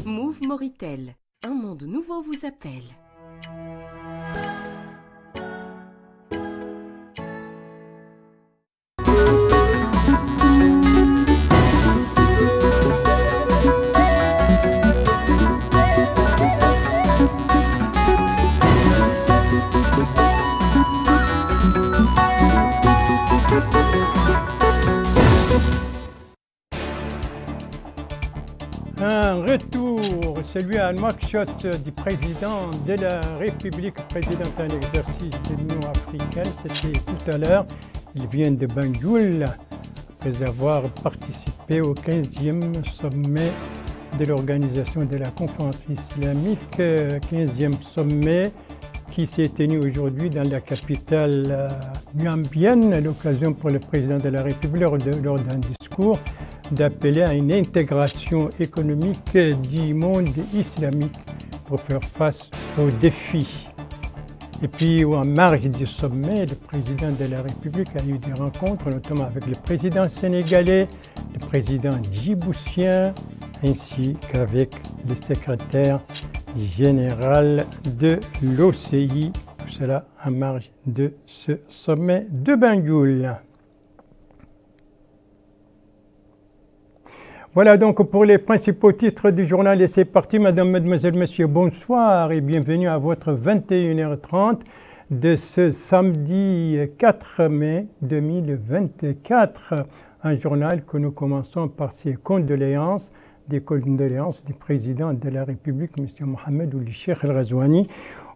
Move Moritel, un monde nouveau vous appelle. Un retour, celui à Nouakchott du président de la République, président en exercice de l'Union africaine. C'était tout à l'heure. Il vient de Banjul après avoir participé au 15e sommet de l'Organisation de la Conférence islamique, 15e sommet qui s'est tenu aujourd'hui dans la capitale gambienne, à l'occasion pour le président de la République lors d'un discours d'appeler à une intégration économique du monde islamique pour faire face aux défis. Et puis, en marge du sommet, le président de la République a eu des rencontres, notamment avec le président sénégalais, le président djiboutien, ainsi qu'avec le secrétaire général de l'OCI. Tout cela en marge de ce sommet de Banjul. Voilà donc pour les principaux titres du journal et c'est parti. Madame, mademoiselle, monsieur, bonsoir et bienvenue à votre 21h30 de ce samedi 4 mai 2024. Un journal que nous commençons par ces condoléances, des condoléances du président de la République, M. Mohamed Ould Cheikh El Ghazouani,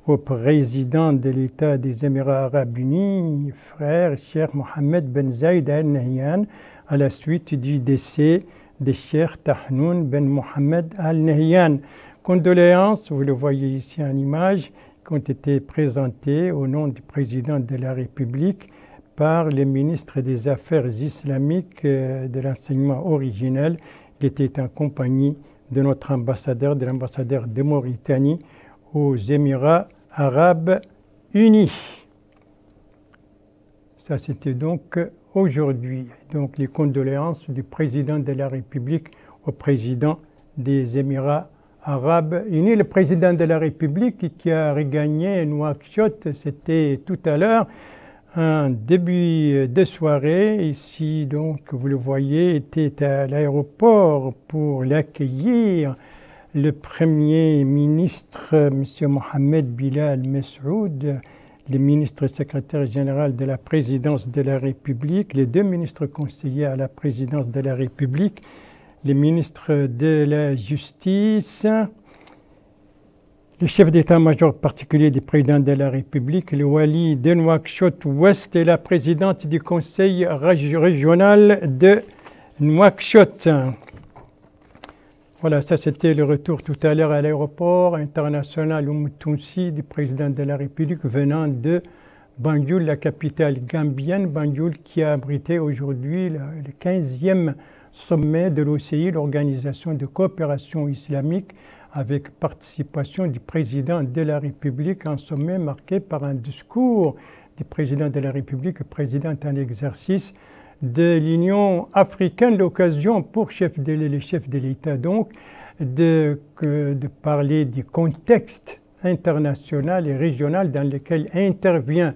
au président de l'État des Émirats Arabes Unis, frère Cheikh Mohamed Ben Zayed Al Nahyan, à la suite du décès de Cheikh Tahnoun Ben Mohamed Al Nahyan. Condoléances, vous le voyez ici en image, qui ont été présentées au nom du président de la République par le ministre des Affaires islamiques de l'enseignement originel. Il était en compagnie de notre ambassadeur, de l'ambassadeur de Mauritanie aux Émirats Arabes Unis. Ça, c'était donc aujourd'hui. Donc, les condoléances du président de la République au président des Émirats Arabes Unis. Le président de la République qui a regagné Nouakchott, c'était tout à l'heure, un début de soirée. Ici, donc, vous le voyez, était à l'aéroport pour l'accueillir. Le Premier ministre, M. Mohamed Bilal Mesroud, le ministre secrétaire général de la présidence de la République, les deux ministres conseillers à la présidence de la République, le ministre de la Justice, le chef d'état-major particulier du président de la République, le wali de Nouakchott-Ouest et la présidente du conseil régional de Nouakchott. Voilà, ça c'était le retour tout à l'heure à l'aéroport international Tounsi du président de la République venant de Banjul, la capitale gambienne. Banjul qui a abrité aujourd'hui le 15e sommet de l'OCI, l'Organisation de coopération islamique, avec participation du président de la République, un sommet marqué par un discours du président de la République, président en exercice de l'Union africaine, l'occasion pour le chef de l'État donc de parler du contexte international et régional dans lequel interviennent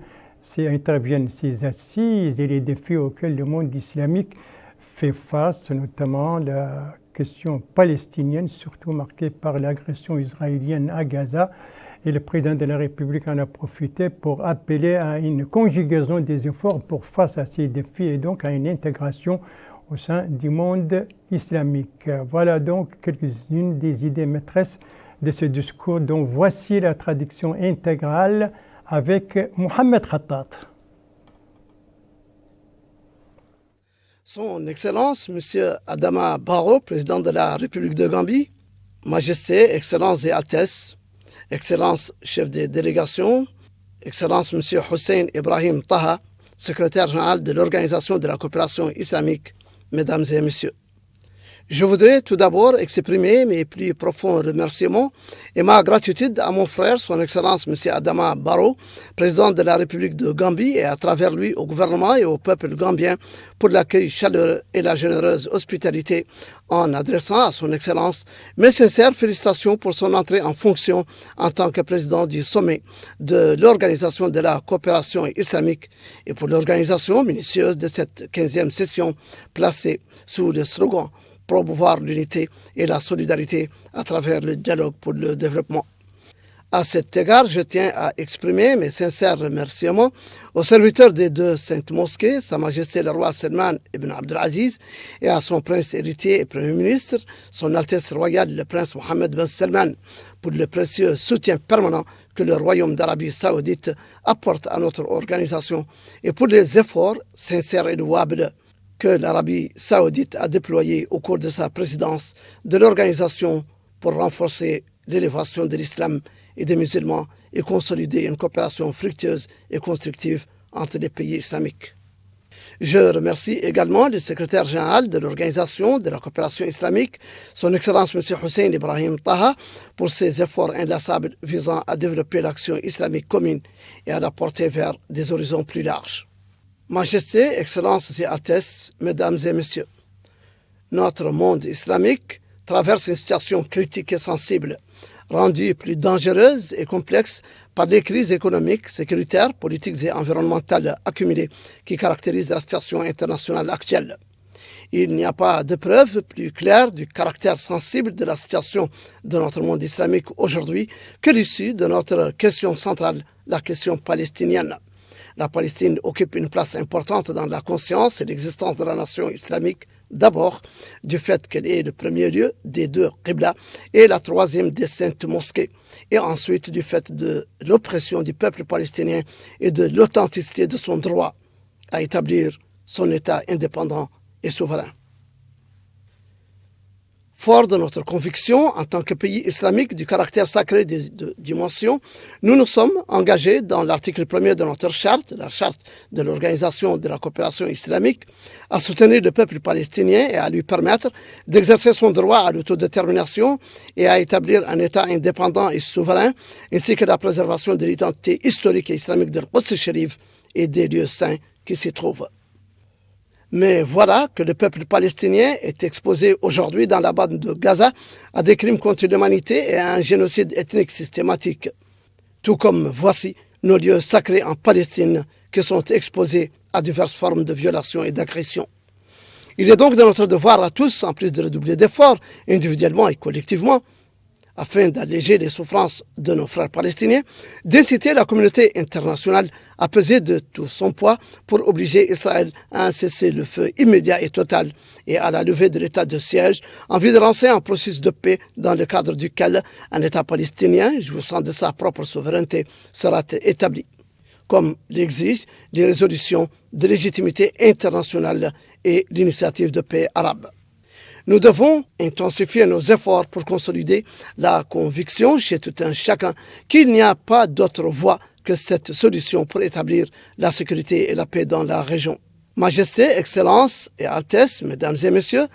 ces assises et les défis auxquels le monde islamique fait face, notamment la question palestinienne, surtout marquée par l'agression israélienne à Gaza. Et le président de la République en a profité pour appeler à une conjugaison des efforts pour face à ces défis et donc à une intégration au sein du monde islamique. Voilà donc quelques-unes des idées maîtresses de ce discours dont voici la traduction intégrale avec Mohamed Khattat. Son Excellence, M. Adama Barrow, président de la République de Gambie, Majesté, Excellences et Altesses, Excellence, chef des délégations, Excellence M. Hussein Ibrahim Taha, secrétaire général de l'Organisation de la coopération islamique, Mesdames et Messieurs. Je voudrais tout d'abord exprimer mes plus profonds remerciements et ma gratitude à mon frère, son Excellence M. Adama Barrow, président de la République de Gambie, et à travers lui au gouvernement et au peuple gambien pour l'accueil chaleureux et la généreuse hospitalité, en adressant à son Excellence mes sincères félicitations pour son entrée en fonction en tant que président du sommet de l'Organisation de la coopération islamique et pour l'organisation minutieuse de cette 15e session placée sous le slogan promouvoir l'unité et la solidarité à travers le dialogue pour le développement. À cet égard, je tiens à exprimer mes sincères remerciements aux serviteurs des deux saintes mosquées, Sa Majesté le roi Salman ibn Abdelaziz, et à son prince héritier et Premier ministre, Son Altesse royale le prince Mohammed ben Salman, pour le précieux soutien permanent que le Royaume d'Arabie saoudite apporte à notre organisation et pour les efforts sincères et louables que l'Arabie saoudite a déployé au cours de sa présidence de l'organisation pour renforcer l'élévation de l'islam et des musulmans et consolider une coopération fructueuse et constructive entre les pays islamiques. Je remercie également le secrétaire général de l'Organisation de la coopération islamique, son Excellence M. Hussein Ibrahim Taha, pour ses efforts inlassables visant à développer l'action islamique commune et à la porter vers des horizons plus larges. Majesté, Excellences et Altesses, Mesdames et Messieurs, notre monde islamique traverse une situation critique et sensible, rendue plus dangereuse et complexe par les crises économiques, sécuritaires, politiques et environnementales accumulées qui caractérisent la situation internationale actuelle. Il n'y a pas de preuve plus claire du caractère sensible de la situation de notre monde islamique aujourd'hui que l'issue de notre question centrale, la question palestinienne. La Palestine occupe une place importante dans la conscience et l'existence de la nation islamique, d'abord du fait qu'elle est le premier lieu des deux Qibla et la troisième des saintes mosquées, et ensuite du fait de l'oppression du peuple palestinien et de l'authenticité de son droit à établir son État indépendant et souverain. Fort de notre conviction en tant que pays islamique du caractère sacré des dimensions, nous nous sommes engagés dans l'article 1er de notre charte, la charte de l'Organisation de la coopération islamique, à soutenir le peuple palestinien et à lui permettre d'exercer son droit à l'autodétermination et à établir un État indépendant et souverain, ainsi que la préservation de l'identité historique et islamique de l'Quds Sharif et des lieux saints qui s'y trouvent. Mais voilà que le peuple palestinien est exposé aujourd'hui dans la bande de Gaza à des crimes contre l'humanité et à un génocide ethnique systématique. Tout comme voici nos lieux sacrés en Palestine qui sont exposés à diverses formes de violations et d'agressions. Il est donc de notre devoir à tous, en plus de redoubler d'efforts, individuellement et collectivement, afin d'alléger les souffrances de nos frères palestiniens, d'inciter la communauté internationale à peser de tout son poids pour obliger Israël à un cessez-le-feu immédiat et total et à la levée de l'état de siège en vue de lancer un processus de paix dans le cadre duquel un État palestinien, jouissant de sa propre souveraineté, sera établi, comme l'exigent les résolutions de légitimité internationale et l'initiative de paix arabe. Nous devons intensifier nos efforts pour consolider la conviction chez tout un chacun qu'il n'y a pas d'autre voie que cette solution pour établir la sécurité et la paix dans la région. Majesté, Excellences et Altesses, Mesdames et Messieurs,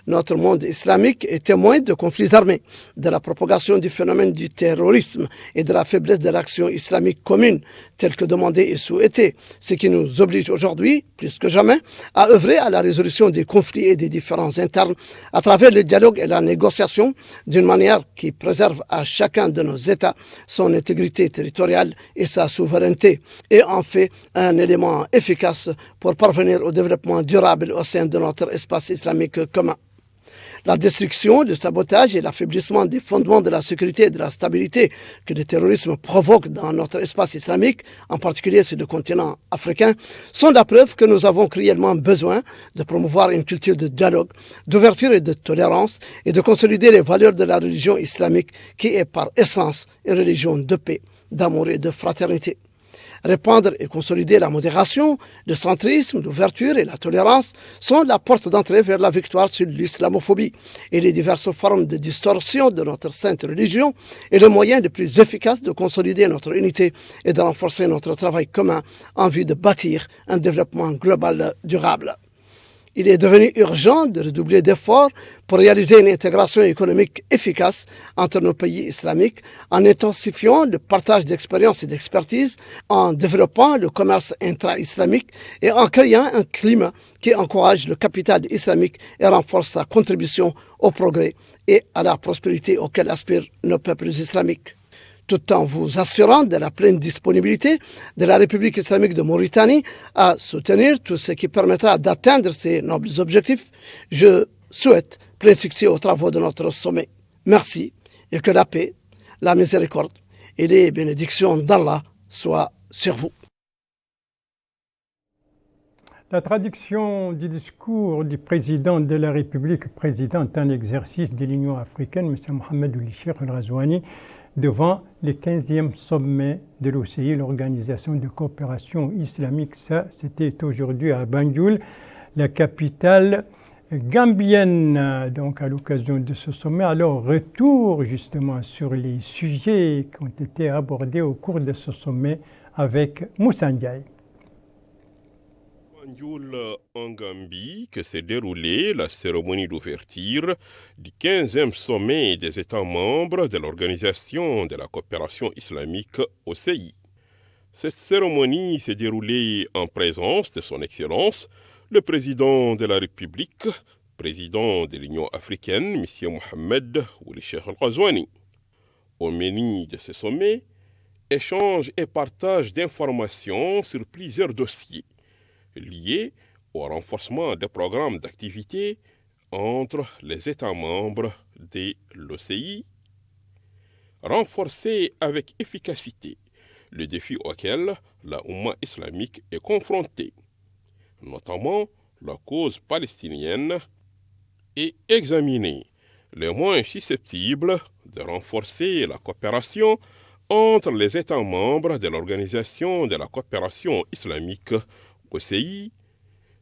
notre monde islamique est témoin de conflits armés, de la propagation du phénomène du terrorisme et de la faiblesse de l'action islamique commune, telle que demandée et souhaitée, ce qui nous oblige aujourd'hui, plus que jamais, à œuvrer à la résolution des conflits et des différends internes à travers le dialogue et la négociation d'une manière qui préserve à chacun de nos États son intégrité territoriale et sa souveraineté, et en fait un élément efficace pour parvenir au développement durable au sein de notre espace islamique commun. La destruction, le sabotage et l'affaiblissement des fondements de la sécurité et de la stabilité que le terrorisme provoque dans notre espace islamique, en particulier sur le continent africain, sont la preuve que nous avons cruellement besoin de promouvoir une culture de dialogue, d'ouverture et de tolérance et de consolider les valeurs de la religion islamique qui est par essence une religion de paix, d'amour et de fraternité. Répandre et consolider la modération, le centrisme, l'ouverture et la tolérance sont la porte d'entrée vers la victoire sur l'islamophobie et les diverses formes de distorsion de notre sainte religion est le moyen le plus efficace de consolider notre unité et de renforcer notre travail commun en vue de bâtir un développement global durable. Il est devenu urgent de redoubler d'efforts pour réaliser une intégration économique efficace entre nos pays islamiques en intensifiant le partage d'expériences et d'expertise, en développant le commerce intra-islamique et en créant un climat qui encourage le capital islamique et renforce sa contribution au progrès et à la prospérité auquel aspirent nos peuples islamiques. Tout en vous assurant de la pleine disponibilité de la République islamique de Mauritanie à soutenir tout ce qui permettra d'atteindre ces nobles objectifs, je souhaite plein succès aux travaux de notre sommet. Merci et que la paix, la miséricorde et les bénédictions d'Allah soient sur vous. La traduction du discours du président de la République, président en exercice de l'Union africaine, M. Mohamed Ould Cheikh El Ghazouani, devant le 15e sommet de l'OCI, l'Organisation de coopération islamique. Ça, c'était aujourd'hui à Banjul, la capitale gambienne. Donc, à l'occasion de ce sommet, alors retour justement sur les sujets qui ont été abordés au cours de ce sommet avec Moussa Ndiaye. Banjul en Gambie que s'est déroulée la cérémonie d'ouverture du 15e sommet des États membres de l'Organisation de la coopération islamique OCI. Cette cérémonie s'est déroulée en présence de son Excellence, le président de la République, président de l'Union africaine, M. Mohamed Ould Cheikh El Ghazouani. Au menu de ce sommet, échange et partage d'informations sur plusieurs dossiers liés au renforcement des programmes d'activité entre les États membres de l'OCI, renforcer avec efficacité le défi auquel la Oumma islamique est confrontée, notamment la cause palestinienne, et examiner les moyens susceptibles de renforcer la coopération entre les États membres de l'Organisation de la coopération islamique OCI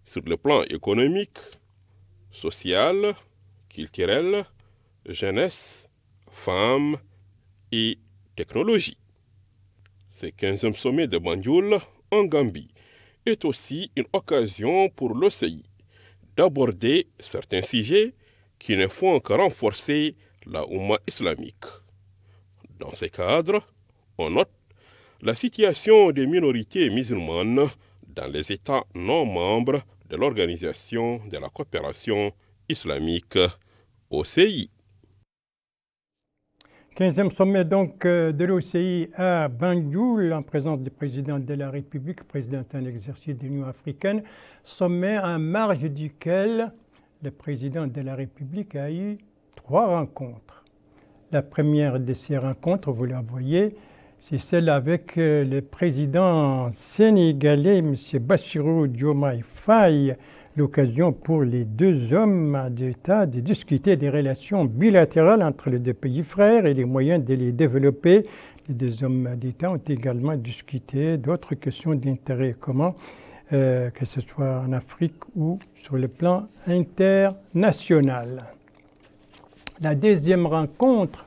sur le plan économique, social, culturel, jeunesse, femmes et technologie. Ce 15e sommet de Banjul en Gambie est aussi une occasion pour l'OCI d'aborder certains sujets qui ne font que renforcer la Oumma islamique. Dans ce cadre, on note la situation des minorités musulmanes dans les États non membres de l'Organisation de la coopération islamique OCI. 15e sommet donc de l'OCI à Banjul en présence du président de la République, président en exercice de l'Union africaine, sommet en marge duquel le président de la République a eu 3 rencontres. La première de ces rencontres, vous la voyez, c'est celle avec le président sénégalais, M. Bassirou Diomaye Faye, l'occasion pour les 2 hommes d'État de discuter des relations bilatérales entre les 2 pays frères et les moyens de les développer. Les 2 hommes d'État ont également discuté d'autres questions d'intérêt commun, que ce soit en Afrique ou sur le plan international. La deuxième rencontre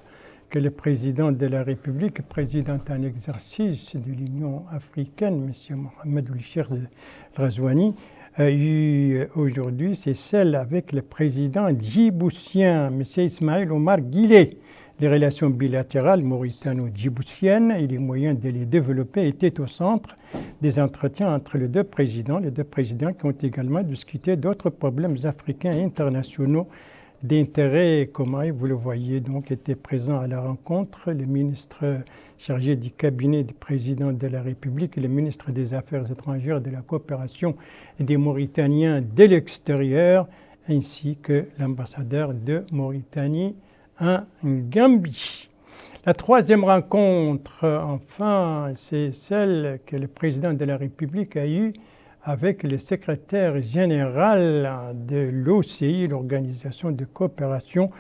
que le président de la République, président en exercice de l'Union africaine, M. Mohamed Ould Cheikh El Ghazouani, a eu aujourd'hui, c'est celle avec le président djiboutien, M. Ismaël Omar Guelleh. Les relations bilatérales mauritano-djiboutiennes et les moyens de les développer étaient au centre des entretiens entre les 2 présidents qui ont également discuté d'autres problèmes africains et internationaux d'intérêt commun. Vous le voyez, donc, était présent à la rencontre le ministre chargé du cabinet du président de la République et le ministre des Affaires étrangères, de la coopération et des Mauritaniens de l'extérieur, ainsi que l'ambassadeur de Mauritanie en Gambie. La troisième rencontre, enfin, c'est celle que le président de la République a eue avec le secrétaire général de l'OCI, l'Organisation de coopération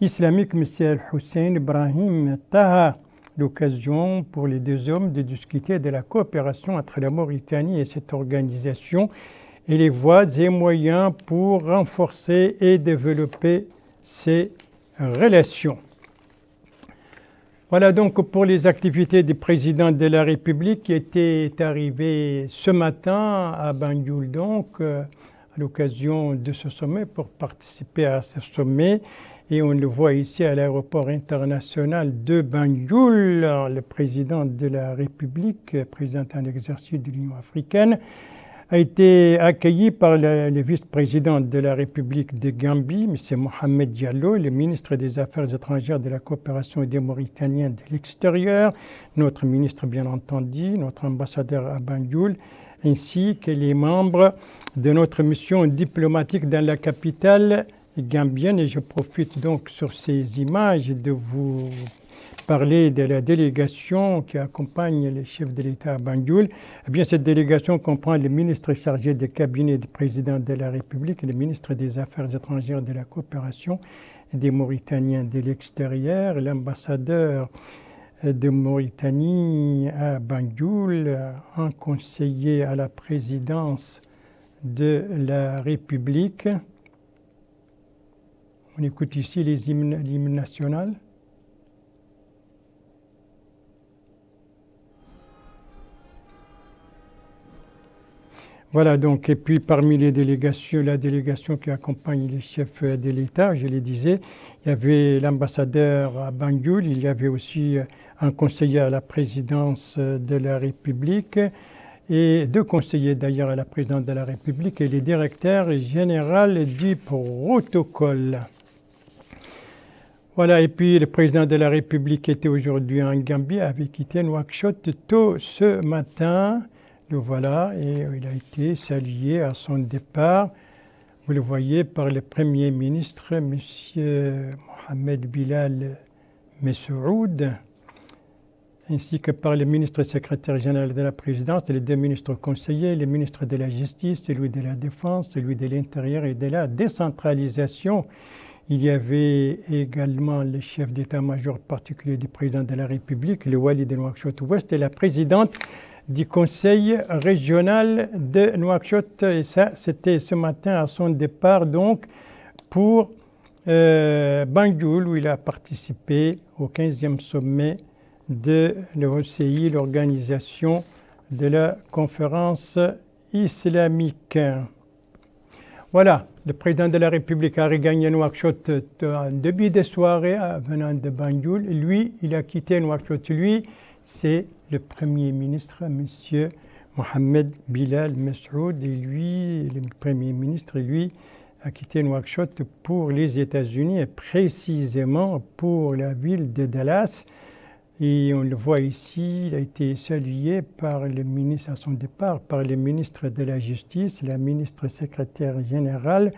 islamique, M. Hussein Ibrahim Taha. L'occasion pour les 2 hommes de discuter de la coopération entre la Mauritanie et cette organisation et les voies et moyens pour renforcer et développer ces relations. Voilà donc pour les activités du président de la République qui était arrivé ce matin à Banjul, donc à l'occasion de ce sommet pour participer à ce sommet. Et on le voit ici à l'aéroport international de Banjul, le président de la République, président en exercice de l'Union africaine, a été accueilli par le vice-président de la République de Gambie, M. Mohamed Diallo, le ministre des Affaires étrangères, de la coopération et des Mauritaniens de l'extérieur, notre ministre bien entendu, notre ambassadeur à Banjul, ainsi que les membres de notre mission diplomatique dans la capitale gambienne. Et je profite donc sur ces images de vous parler de la délégation qui accompagne le chef de l'État à Banjul. Eh bien, cette délégation comprend le ministre chargé du cabinet du président de la République, le ministre des Affaires étrangères, de la coopération et des Mauritaniens de l'extérieur, l'ambassadeur de Mauritanie à Banjul, un conseiller à la présidence de la République. On écoute ici l'hymne national. Voilà donc, et puis parmi les délégations, la délégation qui accompagne les chefs de l'État, je le disais, il y avait l'ambassadeur à Banjul, il y avait aussi un conseiller à la présidence de la République et 2 conseillers d'ailleurs à la présidence de la République et le directeur général du protocole. Voilà, et puis le président de la République était aujourd'hui en Gambie, avait quitté Nouakchott tôt ce matin. Le voilà, et il a été salué à son départ, vous le voyez, par le Premier ministre, M. Mohamed Bilal Mesroud, ainsi que par le ministre secrétaire général de la présidence, les 2 ministres conseillers, le ministre de la Justice, celui de la Défense, celui de l'Intérieur et de la décentralisation. Il y avait également le chef d'état-major particulier du président de la République, le Wali de Nouakchott-Ouest, et la présidente du conseil régional de Nouakchott. Et ça, c'était ce matin à son départ, donc, pour Banjul, où il a participé au 15e sommet de l'OCI, l'organisation de la conférence islamique. Voilà, le président de la République a regagné Nouakchott en début de soirée venant de Banjul. Lui, il a quitté Nouakchott. Lui, c'est le Premier ministre, M. Mohamed Bilal Mesroud. Et lui, le Premier ministre, lui, a quitté Nouakchott pour les États-Unis et précisément pour la ville de Dallas. Et on le voit ici, il a été salué par le ministre à son départ, par le ministre de la Justice, la ministre secrétaire générale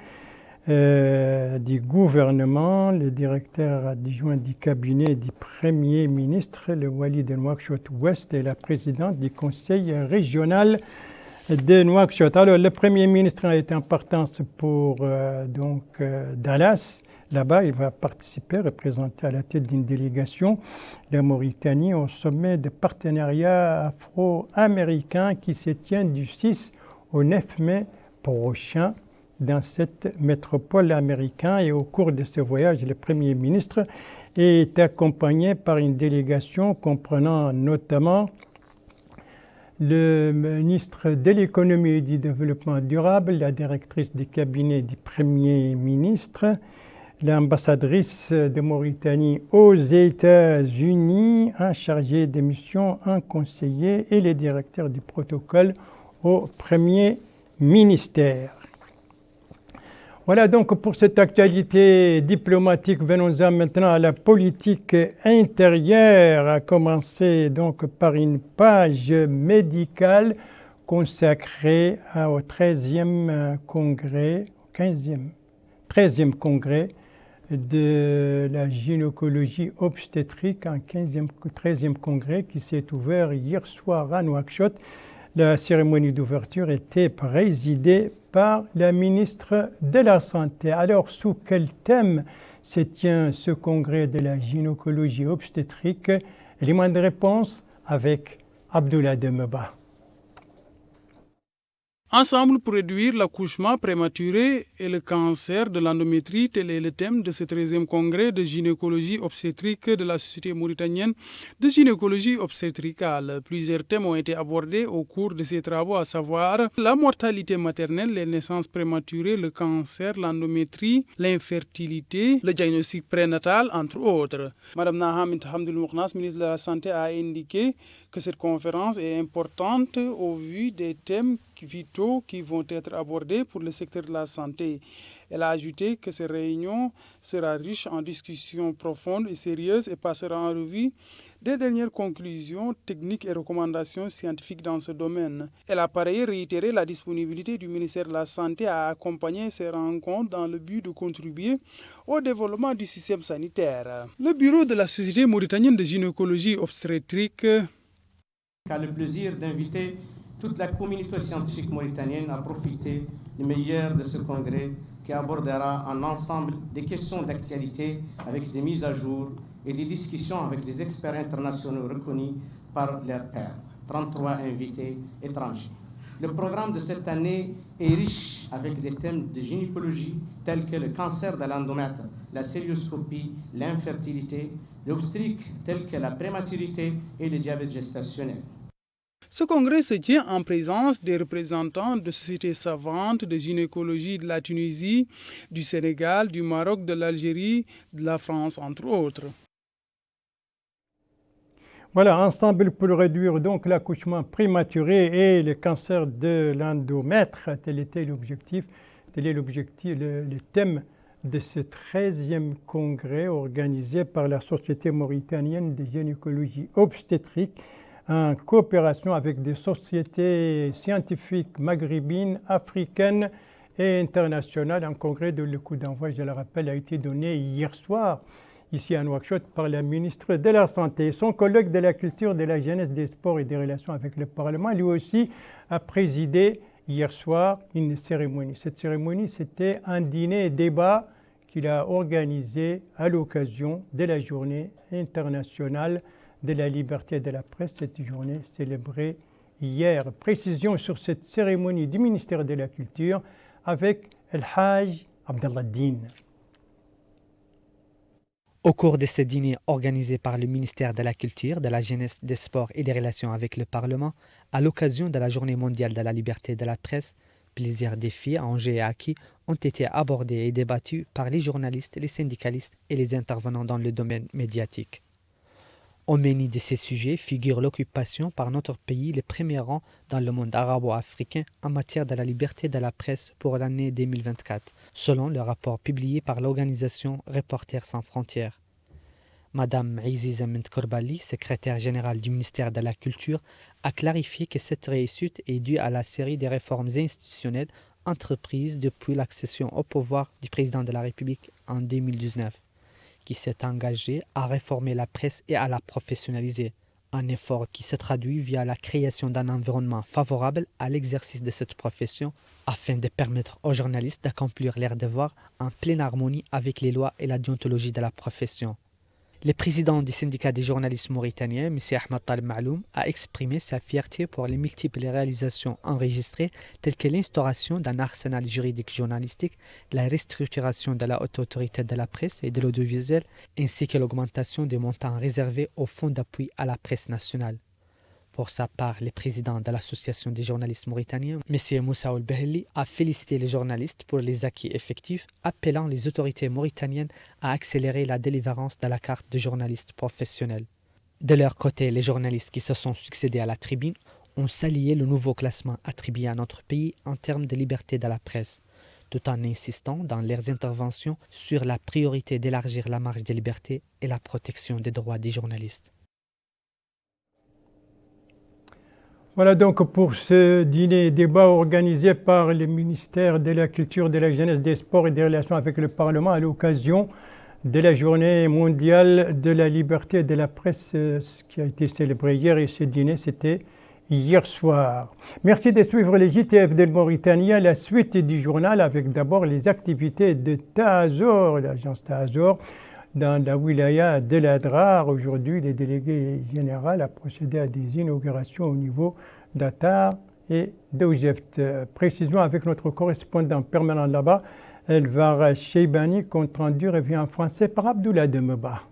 du gouvernement, le directeur adjoint du cabinet du Premier ministre, le Wali de Nouakchott-Ouest et la présidente du conseil régional de Nouakchott. Alors, le Premier ministre a été important pour Dallas. Là-bas, il va participer, représenter à la tête d'une délégation la Mauritanie au sommet de partenariat afro-américain qui se tient du 6 au 9 mai prochain dans cette métropole américaine. Et au cours de ce voyage, le Premier ministre est accompagné par une délégation comprenant notamment le ministre de l'économie et du développement durable, la directrice du cabinet du Premier ministre, l'ambassadrice de Mauritanie aux États-Unis, un chargé de mission, un conseiller et le directeur du protocole au Premier ministère. Voilà donc pour cette actualité diplomatique. Venons-en maintenant à la politique intérieure, à commencer donc par une page médicale consacrée au 13e congrès, 13e congrès de la gynécologie obstétrique, un 13e congrès qui s'est ouvert hier soir à Nouakchott. La cérémonie d'ouverture était présidée par la ministre de la Santé. Alors, sous quel thème se tient ce congrès de la gynécologie obstétrique? Élément de réponse avec Abdoulaye Demeba. Ensemble pour réduire l'accouchement prématuré et le cancer de l'endométrie, tel est le thème de ce 13e congrès de gynécologie obstétrique de la Société mauritanienne de gynécologie obstétricale. Plusieurs thèmes ont été abordés au cours de ces travaux, à savoir la mortalité maternelle, les naissances prématurées, le cancer, l'endométrie, l'infertilité, le diagnostic prénatal, entre autres. Madame Naham Hamdoul Mouknas, ministre de la Santé, a indiqué que cette conférence est importante au vu des thèmes vitaux qui vont être abordés pour le secteur de la santé. Elle a ajouté que cette réunion sera riche en discussions profondes et sérieuses et passera en revue des dernières conclusions techniques et recommandations scientifiques dans ce domaine. Elle a par ailleurs réitéré la disponibilité du ministère de la Santé à accompagner ces rencontres dans le but de contribuer au développement du système sanitaire. Le bureau de la Société mauritanienne de gynécologie obstétrique a le plaisir d'inviter toute la communauté scientifique mauritanienne à profiter du meilleur de ce congrès qui abordera en ensemble des questions d'actualité avec des mises à jour et des discussions avec des experts internationaux reconnus par leurs pairs, 33 invités étrangers. Le programme de cette année est riche avec des thèmes de gynécologie tels que le cancer de l'endomètre, la célioscopie, l'infertilité, l'obstétrique tels que la prématurité et le diabète gestationnel. Ce congrès se tient en présence des représentants de sociétés savantes de gynécologie de la Tunisie, du Sénégal, du Maroc, de l'Algérie, de la France, entre autres. Voilà, ensemble pour réduire donc l'accouchement prématuré et le cancer de l'endomètre, tel était l'objectif, tel est l'objectif, le thème de ce 13e congrès organisé par la Société mauritanienne de gynécologie obstétrique en coopération avec des sociétés scientifiques maghrébines, africaines et internationales. Un congrès dont le coup d'envoi, je le rappelle, a été donné hier soir ici à Nouakchott par la ministre de la Santé. Son collègue de la culture, de la jeunesse, des sports et des relations avec le Parlement, lui aussi a présidé hier soir une cérémonie. Cette cérémonie, c'était un dîner et débat qu'il a organisé à l'occasion de la journée internationale de la liberté de la presse, cette journée célébrée hier. Précision sur cette cérémonie du ministère de la Culture avec El Haj Abdallah Din. Au cours de ce dîner organisé par le ministère de la Culture, de la Jeunesse, des Sports et des Relations avec le Parlement, à l'occasion de la Journée mondiale de la liberté de la presse, plusieurs défis, enjeux et acquis ont été abordés et débattus par les journalistes, les syndicalistes et les intervenants dans le domaine médiatique. Au menu de ces sujets figure l'occupation par notre pays les premiers rangs dans le monde arabo-africain en matière de la liberté de la presse pour l'année 2024, selon le rapport publié par l'organisation Reporters sans frontières. Madame Aziza Ment Kourbali, secrétaire générale du ministère de la Culture, a clarifié que cette réussite est due à la série de réformes institutionnelles entreprises depuis l'accession au pouvoir du président de la République en 2019. Qui s'est engagé à réformer la presse et à la professionnaliser, un effort qui se traduit via la création d'un environnement favorable à l'exercice de cette profession afin de permettre aux journalistes d'accomplir leurs devoirs en pleine harmonie avec les lois et la déontologie de la profession. Le président du syndicat des journalistes mauritaniens, M. Ahmed Taleb Ma'loum, a exprimé sa fierté pour les multiples réalisations enregistrées telles que l'instauration d'un arsenal juridique journalistique, la restructuration de la haute autorité de la presse et de l'audiovisuel, ainsi que l'augmentation des montants réservés au fonds d'appui à la presse nationale. Pour sa part, le président de l'Association des journalistes mauritaniens, M. Moussa Oulbehli, a félicité les journalistes pour les acquis effectifs, appelant les autorités mauritaniennes à accélérer la délivrance de la carte de journaliste professionnel. De leur côté, les journalistes qui se sont succédés à la tribune ont salué le nouveau classement attribué à notre pays en termes de liberté de la presse, tout en insistant dans leurs interventions sur la priorité d'élargir la marge de liberté et la protection des droits des journalistes. Voilà donc pour ce dîner et débat organisé par le ministère de la Culture, de la Jeunesse, des Sports et des Relations avec le Parlement à l'occasion de la Journée mondiale de la liberté de la presse qui a été célébrée hier, et ce dîner c'était hier soir. Merci de suivre les JTF de Mauritanie, la suite du journal avec d'abord les activités de Tazor, l'agence Tazor, dans la wilaya de l'Adrar. Aujourd'hui, le délégué général a procédé à des inaugurations au niveau d'Atar et d'Oujeft. Précision avec notre correspondant permanent là-bas, Elvar Cheibani, compte rendu revient en français par Abdoulaye Demeba.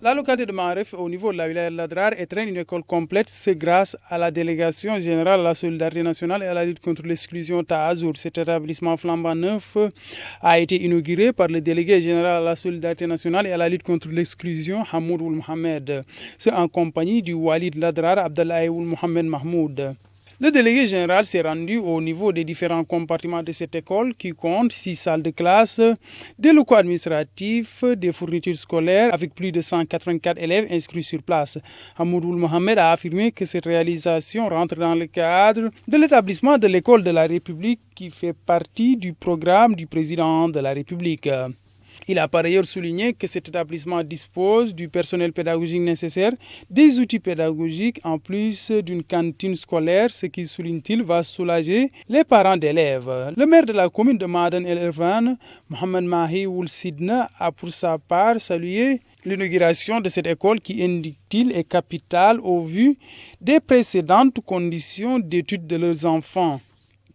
La localité de Maref, au niveau de la wilaya de Ladrar, est une école complète. C'est grâce à la délégation générale à la solidarité nationale et à la lutte contre l'exclusion Ta'azour. Cet établissement flambant neuf a été inauguré par le délégué général à la solidarité nationale et à la lutte contre l'exclusion, Hamoud Ould Mohamed. C'est en compagnie du Wali de Ladrar, Abdallah Ould Mohamed Mahmoud. Le délégué général s'est rendu au niveau des différents compartiments de cette école qui compte 6 salles de classe, des locaux administratifs, des fournitures scolaires avec plus de 184 élèves inscrits sur place. Hamoud Ould Mohamed a affirmé que cette réalisation rentre dans le cadre de l'établissement de l'école de la République qui fait partie du programme du président de la République. Il a par ailleurs souligné que cet établissement dispose du personnel pédagogique nécessaire, des outils pédagogiques en plus d'une cantine scolaire, ce qui, souligne-t-il, va soulager les parents d'élèves. Le maire de la commune de Madan El Irvan, Mohamed Mahi Ould Sidna, a pour sa part salué l'inauguration de cette école qui, indique-t-il, est capitale au vu des précédentes conditions d'études de leurs enfants,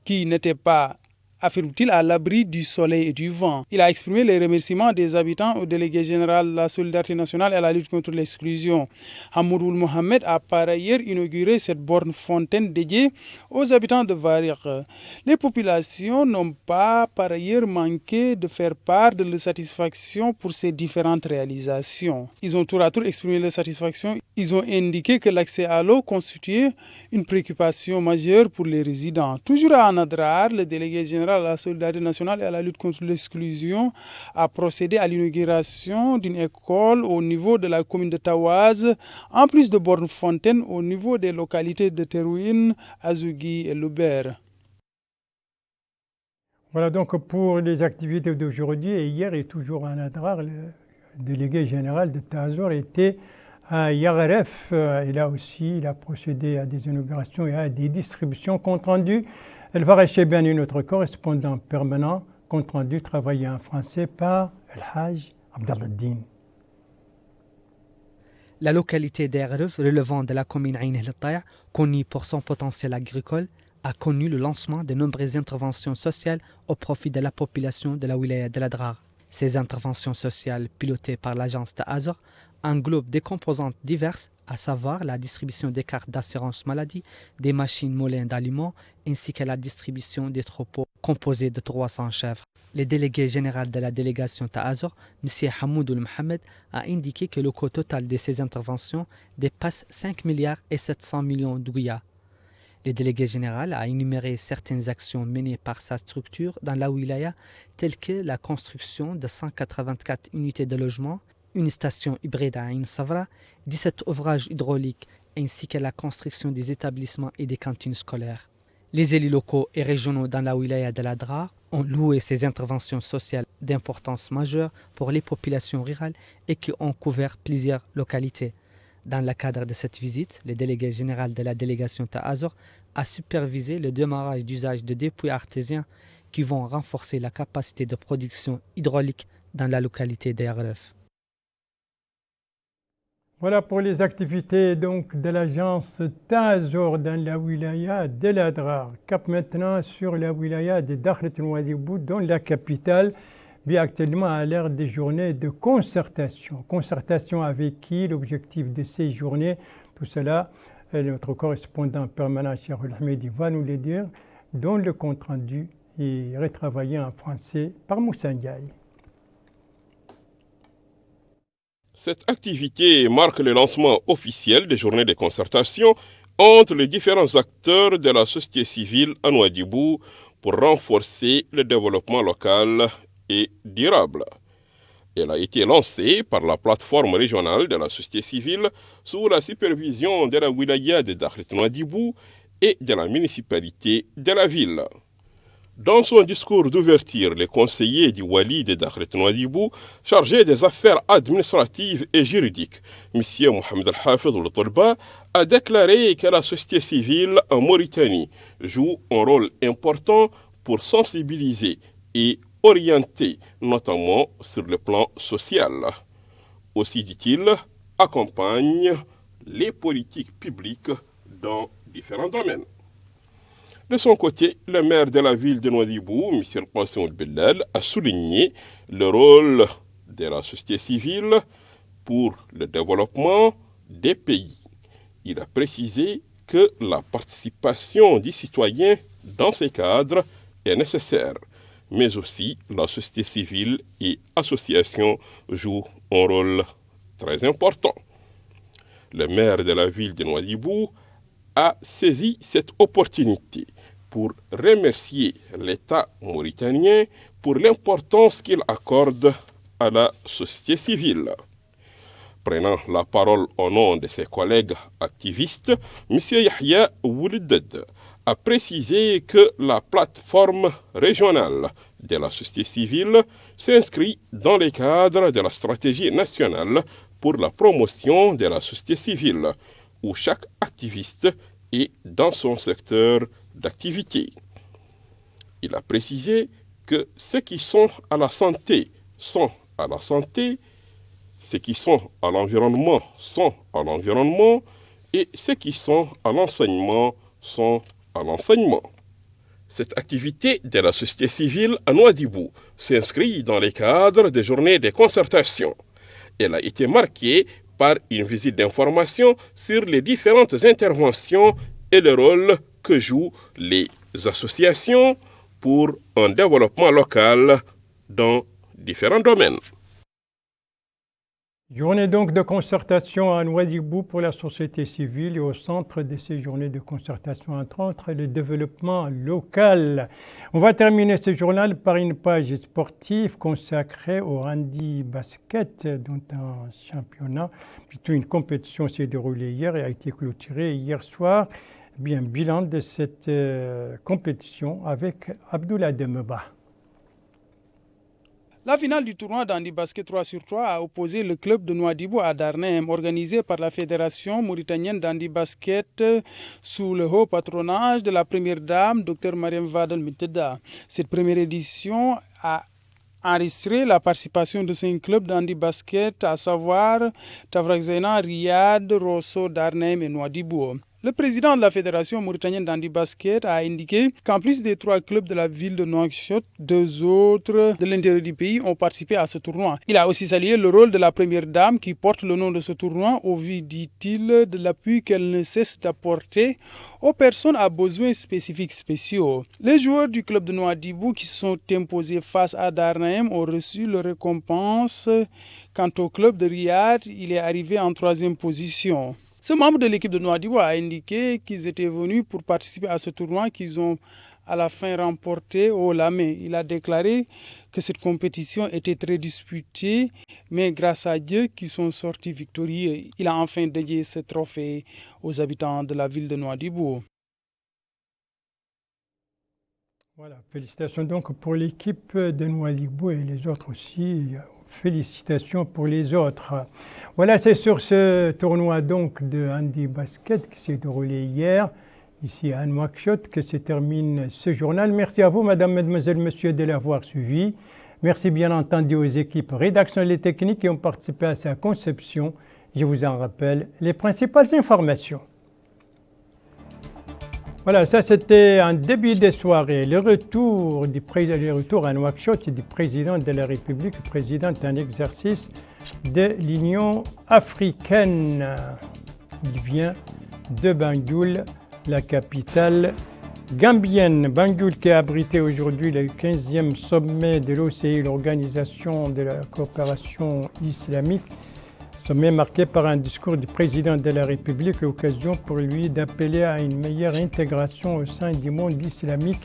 qui n'étaient pas, affirme-t-il, à l'abri du soleil et du vent. Il a exprimé les remerciements des habitants au délégué général de la solidarité nationale et à la lutte contre l'exclusion. Hamoud Ould Mohamed a par ailleurs inauguré cette borne fontaine dédiée aux habitants de Varir. Les populations n'ont pas par ailleurs manqué de faire part de leur satisfaction pour ces différentes réalisations. Ils ont tour à tour exprimé leur satisfaction. Ils ont indiqué que l'accès à l'eau constituait une préoccupation majeure pour les résidents. Toujours à Nadrar, le délégué général à la solidarité nationale et à la lutte contre l'exclusion a procédé à l'inauguration d'une école au niveau de la commune de Tawaz, en plus de bornes fontaines au niveau des localités de Terouine, Azougui et Louber. Voilà donc pour les activités d'aujourd'hui. Et hier et toujours à Nadrar, le délégué général de Ta'azour était à Yaref. Et là aussi, il a procédé à des inaugurations et à des distributions. Compte rendu, Elvar Cheibani, notre correspondant permanent, compte rendu travaillé en français par El Haj Abdallah Din. La localité d'Eref, relevant de la commune Ain El Taya, connue pour son potentiel agricole, a connu le lancement de nombreuses interventions sociales au profit de la population de la wilaya de Ladrar. Ces interventions sociales, pilotées par l'agence Ta'azour, englobent des composantes diverses, à savoir la distribution des cartes d'assurance maladie, des machines moulins d'aliments, ainsi que la distribution des troupeaux composés de 300 chèvres. Le délégué général de la délégation Ta'azour, M. Hamoud Ould Mohamed, a indiqué que le coût total de ces interventions dépasse 5 milliards et 700 millions d'ouïas. Le délégué général a énuméré certaines actions menées par sa structure dans la wilaya, telles que la construction de 184 unités de logement, une station hybride à Ain Savra, 17 ouvrages hydrauliques, ainsi que la construction des établissements et des cantines scolaires. Les élus locaux et régionaux dans la wilaya de Ladrar ont loué ces interventions sociales d'importance majeure pour les populations rurales et qui ont couvert plusieurs localités. Dans le cadre de cette visite, le délégué général de la délégation Ta'azour a supervisé le démarrage d'usage de dépôts artésiens qui vont renforcer la capacité de production hydraulique dans la localité d'Eref. Voilà pour les activités donc de l'agence Ta'azour dans la wilaya de Ladrar. Cap maintenant sur la wilaya de Dakhlet Nouadhibou, dont la capitale vit actuellement à l'ère des journées de concertation. Concertation avec qui? L'objectif de ces journées, tout cela, notre correspondant permanent, Cheikh Ahmedi, va nous le dire, dont le compte rendu est retravaillé en français par Moussa Ndiaye. Cette activité marque le lancement officiel des journées de concertation entre les différents acteurs de la société civile à Nouadhibou pour renforcer le développement local et durable. Elle a été lancée par la plateforme régionale de la société civile sous la supervision de la wilaya de Dakhlet Nouadhibou et de la municipalité de la ville. Dans son discours d'ouverture, le conseiller du Wali de Dakhlet Nouadhibou, chargé des affaires administratives et juridiques, M. Mohamed Al-Hafid Ould Tolba, a déclaré que la société civile en Mauritanie joue un rôle important pour sensibiliser et orienter, notamment sur le plan social. Aussi, dit-il, accompagne les politiques publiques dans différents domaines. De son côté, le maire de la ville de Nouadhibou, M. Qassim Bellal, a souligné le rôle de la société civile pour le développement des pays. Il a précisé que la participation des citoyens dans ces cadres est nécessaire, mais aussi la société civile et associations jouent un rôle très important. Le maire de la ville de Nouadhibou a saisi cette opportunité pour remercier l'État mauritanien pour l'importance qu'il accorde à la société civile. Prenant la parole au nom de ses collègues activistes, M. Yahya Woulded a précisé que la plateforme régionale de la société civile s'inscrit dans le cadre de la stratégie nationale pour la promotion de la société civile, où chaque activiste est dans son secteur d'activité. Il a précisé que ceux qui sont à la santé sont à la santé, ceux qui sont à l'environnement sont à l'environnement et ceux qui sont à l'enseignement sont à l'enseignement. Cette activité de la société civile à Nouadhibou s'inscrit dans le cadre des journées de concertation. Elle a été marquée par une visite d'information sur les différentes interventions et le rôle que jouent les associations pour un développement local dans différents domaines. Journée donc de concertation à Nouadhibou pour la société civile et au centre de ces journées de concertation entre autres le développement local. On va terminer ce journal par une page sportive consacrée au handi basket dont un championnat, plutôt une compétition s'est déroulée hier et a été clôturée hier soir. Bien, bilan de cette compétition avec Abdoulaye Demeba. La finale du tournoi d'handi basket 3x3 a opposé le club de Nouadhibou à Darnem, organisé par la Fédération mauritanienne d'handi basket sous le haut patronage de la première dame, Dr Mariam Vadel Miteda. Cette première édition a enregistré la participation de 5 clubs d'handi basket, à savoir Tafrak Zena, Riyad, Rosso, Darnem et Nouadhibou. Le président de la Fédération mauritanienne d'handi basket a indiqué qu'en plus des 3 clubs de la ville de Nouakchott, 2 autres de l'intérieur du pays ont participé à ce tournoi. Il a aussi salué le rôle de la première dame qui porte le nom de ce tournoi au vu, dit-il, de l'appui qu'elle ne cesse d'apporter aux personnes à besoins spécifiques spéciaux. Les joueurs du club de Nouadhibou qui se sont imposés face à Darnem ont reçu leur récompense. Quant au club de Riyad, il est arrivé en 3e position. Ce membre de l'équipe de Nouadhibou a indiqué qu'ils étaient venus pour participer à ce tournoi qu'ils ont à la fin remporté haut la main. Il a déclaré que cette compétition était très disputée, mais grâce à Dieu qu'ils sont sortis victorieux. Il a enfin dédié ce trophée aux habitants de la ville de Nouadhibou. Voilà, félicitations donc pour l'équipe de Nouadhibou et les autres aussi. Félicitations pour les autres. Voilà, c'est sur ce tournoi donc de handi basket qui s'est déroulé hier, ici à Nouakchott, que se termine ce journal. Merci à vous, mesdames, mesdemoiselles, messieurs, de l'avoir suivi. Merci bien entendu aux équipes rédactionnelles et techniques qui ont participé à sa conception. Je vous en rappelle les principales informations. Voilà, ça c'était en début de soirée. Le retour à Nouakchott du président de la République, président en exercice de l'Union africaine. Il vient de Banjul, la capitale gambienne. Banjul qui a abrité aujourd'hui le 15e sommet de l'OCI, l'Organisation de la coopération islamique. Sommet marqué par un discours du président de la République, l'occasion pour lui d'appeler à une meilleure intégration au sein du monde islamique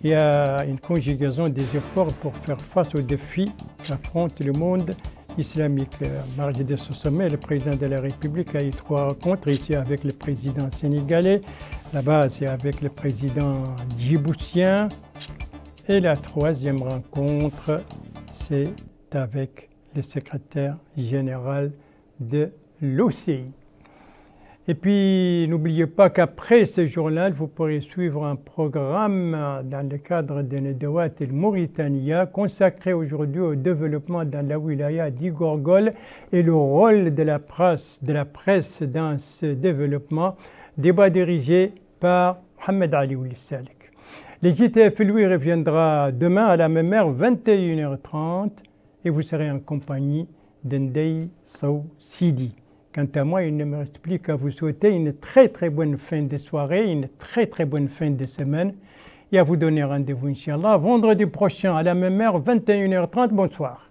et à une conjugaison des efforts pour faire face aux défis qu'affronte le monde islamique. À marge de ce sommet, le président de la République a eu 3 rencontres, ici avec le président sénégalais, là-bas c'est avec le président djiboutien, et la 3e rencontre, c'est avec le secrétaire général de l'OCI. Et puis, n'oubliez pas qu'après ce journal, vous pourrez suivre un programme dans le cadre de Nedawat El Mauritania consacré aujourd'hui au développement dans la wilaya d'Igorgol et le rôle de la presse dans ce développement débat dirigé par Mohamed Ali Oulissalek. Les JTF, lui, reviendra demain à la même heure, 21h30, et vous serez en compagnie d'Ndei Sow Sidi. Quant à moi, il ne me reste plus qu'à vous souhaiter une très très bonne fin de soirée, une très très bonne fin de semaine, et à vous donner rendez-vous, Inch'Allah, vendredi prochain à la même heure, 21h30. Bonsoir.